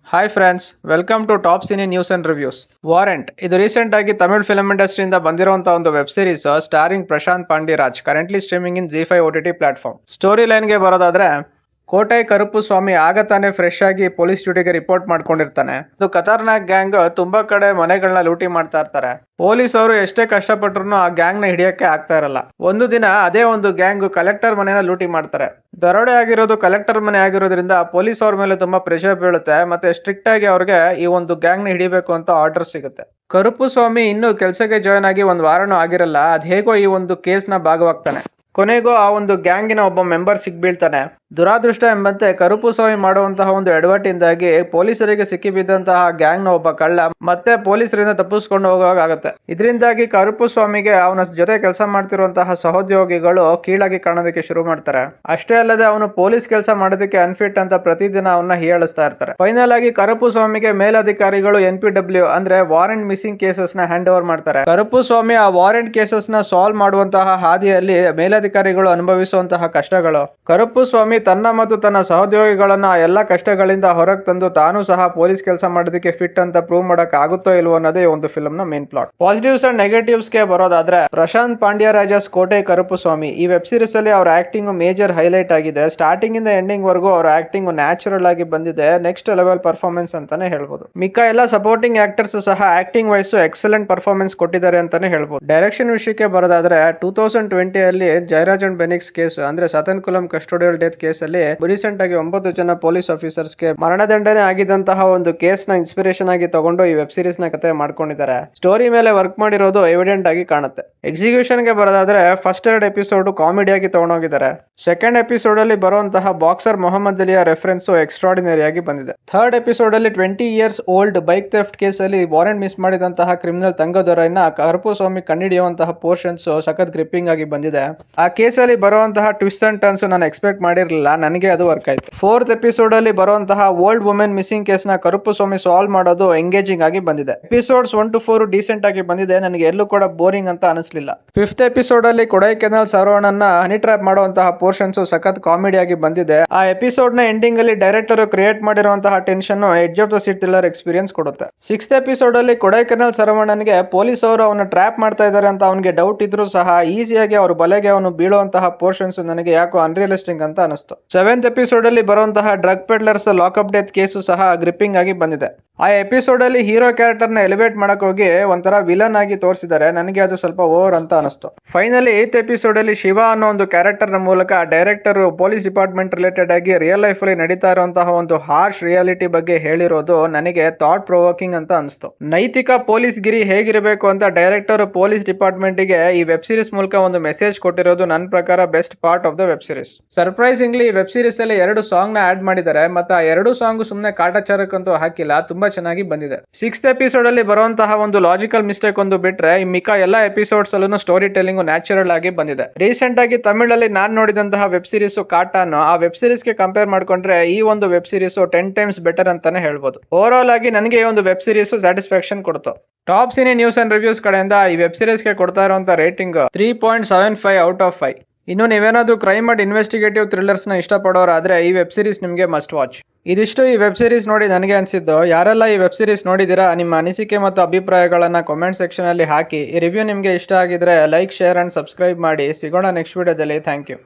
Hi friends, welcome to top cine news and reviews. Warrant ಇದು recent ಆಗಿ Tamil film ಇಂಡಸ್ಟ್ರಿಯಿಂದ ಬಂದಿರುವಂತಹ ಒಂದು web series starring Prashanth Pandiraj, currently streaming in ಜಿ5 OTT ಪ್ಲಾಟ್ಫಾರ್ಮ್. ಸ್ಟೋರಿ ಲೈನ್ಗೆ ಬರೋದಾದ್ರೆ, ಕೋಟೈ ಕರುಪ್ಪು ಸ್ವಾಮಿ ಆಗ ತಾನೇ ಫ್ರೆಶ್ ಆಗಿ ಪೊಲೀಸ್ ಡ್ಯೂಟಿಗೆ ರಿಪೋರ್ಟ್ ಮಾಡ್ಕೊಂಡಿರ್ತಾನೆ. ಇದು ಖತರ್ನಾಕ್ ಗ್ಯಾಂಗ್ ತುಂಬಾ ಕಡೆ ಮನೆಗಳನ್ನ ಲೂಟಿ ಮಾಡ್ತಾ ಇರ್ತಾರೆ. ಪೊಲೀಸ್ ಅವರು ಎಷ್ಟೇ ಕಷ್ಟಪಟ್ರು ಆ ಗ್ಯಾಂಗ್ ನ ಹಿಡಿಯಕ್ಕೆ ಆಗ್ತಾ ಇರಲ್ಲ. ಒಂದು ದಿನ ಅದೇ ಒಂದು ಗ್ಯಾಂಗ್ ಕಲೆಕ್ಟರ್ ಮನೆನ ಲೂಟಿ ಮಾಡ್ತಾರೆ. ದರೋಡೆ ಆಗಿರೋದು ಕಲೆಕ್ಟರ್ ಮನೆ ಆಗಿರೋದ್ರಿಂದ ಪೊಲೀಸ್ ಅವ್ರ ಮೇಲೆ ತುಂಬಾ ಪ್ರೆಷರ್ ಬೀಳುತ್ತೆ. ಮತ್ತೆ ಸ್ಟ್ರಿಕ್ಟ್ ಆಗಿ ಅವ್ರಿಗೆ ಈ ಒಂದು ಗ್ಯಾಂಗ್ ನ ಹಿಡಿಬೇಕು ಅಂತ ಆರ್ಡರ್ ಸಿಗುತ್ತೆ. ಕರುಪ್ಪು ಸ್ವಾಮಿ ಇನ್ನು ಕೆಲಸಕ್ಕೆ ಜಾಯ್ನ್ ಆಗಿ ಒಂದ್ ವಾರನೂ ಆಗಿರಲ್ಲ. ಅದ್ ಹೇಗೋ ಈ ಒಂದು ಕೇಸ್ ನ ಭಾಗವಾಗ್ತಾನೆ. ಕೊನೆಗೂ ಆ ಒಂದು ಗ್ಯಾಂಗಿನ ಒಬ್ಬ ಮೆಂಬರ್ ಸಿಕ್ಬೀಳ್ತಾನೆ. ದುರಾದೃಷ್ಟ ಎಂಬಂತೆ ಕರುಪ್ಪು ಸ್ವಾಮಿ ಮಾಡುವಂತಹ ಒಂದು ಎಡವಟ್ಟಿಂದಾಗಿ ಪೊಲೀಸರಿಗೆ ಸಿಕ್ಕಿಬಿದ್ದಂತಹ ಗ್ಯಾಂಗ್ ನ ಒಬ್ಬ ಕಳ್ಳ ಮತ್ತೆ ಪೊಲೀಸರಿಂದ ತಪ್ಪಿಸ್ಕೊಂಡು ಹೋಗೋವಾಗುತ್ತೆ. ಇದರಿಂದಾಗಿ ಕರುಪ್ಪು ಸ್ವಾಮಿಗೆ ಅವನ ಜೊತೆ ಕೆಲಸ ಮಾಡ್ತಿರುವಂತಹ ಸಹೋದ್ಯೋಗಿಗಳು ಕೀಳಾಗಿ ಕಾಣೋದಕ್ಕೆ ಶುರು ಮಾಡ್ತಾರೆ. ಅಷ್ಟೇ ಅಲ್ಲದೆ ಅವನು ಪೊಲೀಸ್ ಕೆಲಸ ಮಾಡೋದಕ್ಕೆ ಅನ್ಫಿಟ್ ಅಂತ ಪ್ರತಿದಿನ ಅವನ್ನ ಹೀಯಾಳಿಸ್ತಾ ಇರ್ತಾರೆ. ಫೈನಲ್ ಆಗಿ ಕರುಪ್ಪು ಸ್ವಾಮಿಗೆ ಮೇಲಧಿಕಾರಿಗಳು NPW ಅಂದ್ರೆ ವಾರೆಂಟ್ ಮಿಸ್ಸಿಂಗ್ ಕೇಸಸ್ ನ ಹ್ಯಾಂಡ್ ಓವರ್ ಮಾಡ್ತಾರೆ. ಕರುಪ್ಪು ಸ್ವಾಮಿ ಆ ವಾರೆಂಟ್ ಕೇಸಸ್ ನ ಸಾಲ್ವ್ ಮಾಡುವಂತಹ ಹಾದಿಯಲ್ಲಿ ಮೇಲಧಿಕಾರಿಗಳು ಅನುಭವಿಸುವಂತಹ ಕಷ್ಟಗಳು, ಕರುಪ್ಪು ಸ್ವಾಮಿ ತನ್ನ ಮತ್ತು ತನ್ನ ಸಹೋದ್ಯೋಗಿಗಳನ್ನ ಎಲ್ಲ ಕಷ್ಟಗಳಿಂದ ಹೊರಗೆ ತಂದು ತಾನು ಸಹ ಪೊಲೀಸ್ ಕೆಲಸ ಮಾಡೋದಕ್ಕೆ ಫಿಟ್ ಅಂತ ಪ್ರೂವ್ ಮಾಡಕ್ ಆಗುತ್ತೋ ಇಲ್ವೋ ಅನ್ನೋದೇ ಒಂದು ಫಿಲ್ಮ್ ನ main plot. Positives and negatives ಗೆ ಬರೋದಾದ್ರೆ, ಪ್ರಶಾಂತ್ ಪಾಂಡ್ಯರಾಜಸ್ ಕೋಟೆ ಕರುಪ್ಪು ಸ್ವಾಮಿ ಈ ವೆಬ್ ಸೀರೀಸ್ ಅಲ್ಲಿ ಅವರ ಆಕ್ಟಿಂಗ್ ಮೇಜರ್ ಹೈಲೈಟ್ ಆಗಿದೆ. ಸ್ಟಾರ್ಟಿಂಗ್ ಇಂದ ಎಂಡಿಂಗ್ ವರೆಗೂ ಅವರ ಆಕ್ಟಿಂಗ್ ನ್ಯಾಚುರಲ್ ಆಗಿ ಬಂದಿದೆ. ನೆಕ್ಸ್ಟ್ ಲೆವೆಲ್ ಪರ್ಫಾರ್ಮೆನ್ಸ್ ಅಂತಾನೆ ಹೇಳ್ಬೋದು. ಮಿಕ್ಕ ಎಲ್ಲ ಸಪೋರ್ಟಿಂಗ್ ಆಕ್ಟರ್ಸ್ ಸಹ ಆಕ್ಟಿಂಗ್ ವೈಸ್ ಎಕ್ಸಲೆಂಟ್ ಪರ್ಫಾರ್ಮೆನ್ಸ್ ಕೊಟ್ಟಿದ್ದಾರೆ ಅಂತಾನೆ ಹೇಳ್ಬೋದು. ಡೈರೆಕ್ಷನ್ ವಿಷಯಕ್ಕೆ ಬರೋದಾದ್ರೆ, 2020 ಅಲ್ಲಿ ಜಯರಾಜ್ ಅಂಡ್ ಬೆನಿಕ್ಸ್ ಕೇಸ್ ಅಂದ್ರೆ ಸತನ್ಕುಲಂ ಕಸ್ಟೋಡಿಯಲ್ ಡೆತ್ ಕೇಸ್ ಅಲ್ಲಿ ರೀಸೆಂಟ್ ಆಗಿ 9 ಜನ ಪೊಲೀಸ್ ಆಫೀಸರ್ಸ್ ಗೆ ಮರಣದಂಡನೆ ಆಗಿದ್ದಂತಹ ಒಂದು ಕೇಸ್ ನ ಇನ್ಸ್ಪಿರೇಷನ್ ಆಗಿ ತಗೊಂಡು ಈ ವೆಬ್ ಸೀರೀಸ್ ನ ಕತೆ ಮಾಡ್ಕೊಂಡಿದ್ದಾರೆ. ಸ್ಟೋರಿ ಮೇಲೆ ವರ್ಕ್ ಮಾಡಿರೋದು ಎವಿಡೆಂಟ್ ಆಗಿ ಕಾಣುತ್ತೆ. ಎಕ್ಸಿಕ್ಯೂಷನ್ ಗೆ ಬರೋದಾದ್ರೆ, ಫಸ್ಟ್ 2 ಎಪಿಸೋಡ್ ಕಾಮಿಡಿಯಾಗಿ ತಗೊಂಡೋಗಿದ್ದಾರೆ. ಸೆಕೆಂಡ್ ಎಪಿಸೋಡ್ ಅಲ್ಲಿ ಬರುವಂತಹ ಬಾಕ್ಸರ್ ಮೊಹಮ್ಮದ್ ಅಲಿಯ ರೆಫರೆನ್ಸ್ ಎಕ್ಸ್ಟ್ರಾರ್ಡಿನರಿ ಆಗಿ ಬಂದಿದೆ. ಥರ್ಡ್ ಎಪಿಸೋಡ್ ಅಲ್ಲಿ 20 years old bike theft case ಅಲ್ಲಿ ವಾರೆಂಟ್ ಮಿಸ್ ಮಾಡಿದಂತಹ ಕ್ರಿಮಿನಲ್ ತಂಗದೊರೈನ ಕರುಪ್ಪು ಸ್ವಾಮಿ ಕಂಡಿಡಿಯುವಂತಹ ಪೋರ್ಷನ್ಸ್ ಸಖತ್ ಗ್ರಿಪ್ಪಿಂಗ್ ಆಗಿ ಬಂದಿದೆ. ಆ ಕೇಸ್ ಅಲ್ಲಿ ಬರುವಂತಹ ಟ್ವಿಸ್ಟ್ ಅಂಡ್ ಟರ್ನ್ಸ್ ನಾನು ಎಕ್ಸ್ಪೆಕ್ಟ್ ಮಾಡಿರಲಿಲ್ಲ. ನನಗೆ ಅದು ವರ್ಕ್ ಆಯ್ತು. ಫೋರ್ತ್ ಎಪಿಸೋಡ್ ಅಲ್ಲಿ ಬರುವಂತಹ ಓಲ್ಡ್ ವುಮೆನ್ ಮಿಸ್ಸಿಂಗ್ ಕೇಸ್ ನ ಕರುಪ್ಪು ಸ್ವಾಮಿ ಸಾಲ್ವ್ ಮಾಡೋದು ಎಂಗೇಜಿಂಗ್ ಆಗಿ ಬಂದಿದೆ. ಎಪಿಸೋಡ್ಸ್ 1 to 4 ಡೀಸೆಂಟ್ ಆಗಿ ಬಂದಿದೆ. ನನಗೆ ಎಲ್ಲೂ ಕೂಡ ಬೋರಿಂಗ್ ಅಂತ ಅನಿಸ್ಲಿಲ್ಲ. ಫಿಫ್ತ್ ಎಪಿಸೋಡ್ ಅಲ್ಲಿ ಕೊಡೈಕೆನಾಲ್ ಸರವಣನ್ನ ಹನಿ ಟ್ರ್ಯಾಪ್ ಮಾಡುವಂತಹ ಪೋರ್ಷನ್ಸ್ ಸಖತ್ ಕಾಮಿಡಿ ಆಗಿ ಬಂದಿದೆ. ಆ ಎಪಿಸೋಡ್ ನ ಎಂಡಿಂಗ್ ಅಲ್ಲಿ ಡೈರೆಕ್ಟರ್ ಕ್ರಿಯೇಟ್ ಮಾಡಿರುವಂತಹ tension edge of the seat thriller experience ಕೊಡುತ್ತೆ. ಸಿಕ್ಸ್ತ್ ಎಪಿಸೋಡ್ ಅಲ್ಲಿ ಕೊಡೈಕೆನಾಲ್ ಸರವಣನ್ಗೆ ಪೊಲೀಸ್ ಅವರು ಅವನ ಟ್ರ್ಯಾಪ್ ಮಾಡ್ತಾ ಇದ್ದಾರೆ ಅಂತ ಅವನಿಗೆ ಡೌಟ್ ಇದ್ರೂ ಸಹ ಈಸಿಯಾಗಿ ಅವ್ರ ಬಲೆಗೆ ಅವನು ಬೀಳುವಂತಹ ಪೋರ್ಷನ್ಸ್ ನನಗೆ ಯಾಕೋ ಅನ್ರಿಯಲಿಸ್ಟಿಕ್ ಅಂತ ಅನಿಸ್ತು. ಸೆವೆಂತ್ ಎಪಿಸೋಡ್ ಅಲ್ಲಿ ಬರುವಂತಹ drug peddlers lockup death case ಸಹ ಗ್ರಿಪ್ಪಿಂಗ್ ಆಗಿ ಬಂದಿದೆ. ಆ ಎಪಿಸೋಡ್ ಅಲ್ಲಿ ಹೀರೋ ಕ್ಯಾರೆಕ್ಟರ್ ನ ಎಲಿವೇಟ್ ಮಾಡಕ್ ಹೋಗಿ ಒಂಥರ ವಿಲನ್ ಆಗಿ ತೋರಿಸಿದ್ದಾರೆ. ನನಗೆ ಅದು ಸ್ವಲ್ಪ ಓವರ್ ಅಂತ ಅನಿಸ್ತು. ಫೈನಲಿ 8th ಎಪಿಸೋಡ್ ಅಲ್ಲಿ ಶಿವ ಅನ್ನೋ ಒಂದು ಕ್ಯಾರೆಕ್ಟರ್ ನ ಮೂಲಕ ಡೈರೆಕ್ಟರ್ ಪೊಲೀಸ್ ಡಿಪಾರ್ಟ್ಮೆಂಟ್ ರಿಲೇಟೆಡ್ ಆಗಿ ರಿಯಲ್ ಲೈಫ್ ಅಲ್ಲಿ ನಡೀತಾ ಇರುವಂತಹ ಒಂದು ಹಾರ್ಶ್ ರಿಯಾಲಿಟಿ ಬಗ್ಗೆ ಹೇಳಿರೋದು ನನಗೆ ಥಾಟ್ ಪ್ರೊವೋಕಿಂಗ್ ಅಂತ ಅನಿಸ್ತು. ನೈತಿಕ ಪೊಲೀಸ್ ಗಿರಿ ಹೇಗಿರಬೇಕು ಅಂತ ಡೈರೆಕ್ಟರ್ ಪೊಲೀಸ್ ಡಿಪಾರ್ಟ್ಮೆಂಟ್ ಗೆ ಈ ವೆಬ್ ಸೀರೀಸ್ ಮೂಲಕ ಒಂದು ಮೆಸೇಜ್ ಕೊಟ್ಟಿರೋದು ನನ್ನ ಪ್ರಕಾರ best part of the web series. Surprisingly web series ಅಲ್ಲಿ 2 ಸಾಂಗ್ ನ ಆಡ್ ಮಾಡಿದ್ದಾರೆ. ಮತ್ತೆ ಆ 2 ಸಾಂಗ್ ಸುಮ್ಮನೆ ಕಾಟಾಚಾರಕ್ಕಂತೂ ಹಾಕಿಲ್ಲ, ತುಂಬಾ ಚೆನ್ನಾಗಿ ಬಂದಿದೆ. 6th ಎಪಿಸೋಡ್ ಅಲ್ಲಿ ಬರುವಂತಹ ಒಂದು ಲಾಜಿಕಲ್ ಮಿಸ್ಟೇಕ್ ಒಂದು ಬಿಟ್ರೆ ಈ ಮಿಕ್ಕ ಎಲ್ಲಾ ಎಪಿಸೋಡ್ಸ್ ಅಲ್ಲೂ ಸ್ಟೋರಿ ಟೆಲ್ಲಿಂಗ್ ನ್ಯಾಚುರಲ್ ಆಗಿ ಬಂದಿದೆ. ರೀಸೆಂಟ್ ಆಗಿ ತಮಿಳಲ್ಲಿ ನಾನ್ ನೋಡಿದಂತಹ ವೆಬ್ ಸೀರೀಸ್ ಕಾಟಾನ್, ಆ ವೆಬ್ ಸೀರೀಸ್ ಗೆ ಕಂಪೇರ್ ಮಾಡ್ಕೊಂಡ್ರೆ ಈ ಒಂದು ವೆಬ್ ಸೀರೀಸ್ 10 times ಬೆಟರ್ ಅಂತಾನೆ ಹೇಳ್ಬೋದು. ಓವರ್ ಆಲ್ ಆಗಿ ನನಗೆ ಈ ಒಂದು ವೆಬ್ ಸೀರೀಸ್ ಸ್ಯಾಟಿಸ್ಫ್ಯಾಕ್ಷನ್ ಕೊಡ್ತು. Top cine news and reviews ಕಡೆಯಿಂದ ಈ ವೆಬ್ ಸೀರೀಸ್ ಗೆ ಕೊಡ್ತಾ ಇರುವಂತಹ ರೇಟಿಂಗ್ 3.75 out of 5. ಇನ್ನು ನೀವೇನಾದ್ರೂ ಕ್ರೈಮ್ ಅಂಡ್ ಇನ್ವೆಸ್ಟಿಗೇಟಿವ್ ಥ್ರಿಲ್ಲರ್ಸ್ ನ ಇಷ್ಟಪಡೋರಾದ್ರೆ ಈ ವೆಬ್ ಸೀರೀಸ್ ನಿಮಗೆ ಮಸ್ಟ್ ವಾಚ್. ಇದಿಷ್ಟು ಈ ವೆಬ್ ಸೀರೀಸ್ ನೋಡಿ ನನಗೆ ಅನಿಸಿದ್ದು. ಯಾರೆಲ್ಲ ಈ ವೆಬ್ ಸೀರೀಸ್ ನೋಡಿದಿರಾ ನಿಮ್ಮ ಅನಿಸಿಕೆ ಮತ್ತು ಅಭಿಪ್ರಾಯಗಳನ್ನ ಕಾಮೆಂಟ್ ಸೆಕ್ಷನ್ ಅಲ್ಲಿ ಹಾಕಿ. ಈ ರಿವ್ಯೂ ನಿಮಗೆ ಇಷ್ಟ ಆಗಿದ್ರೆ ಲೈಕ್, ಶೇರ್ ಅಂಡ್ ಸಬ್ಸ್ಕ್ರೈಬ್ ಮಾಡಿ. ಸಿಗೋಣ ನೆಕ್ಸ್ಟ್ ವಿಡಿಯೋದಲ್ಲಿ. Thank you.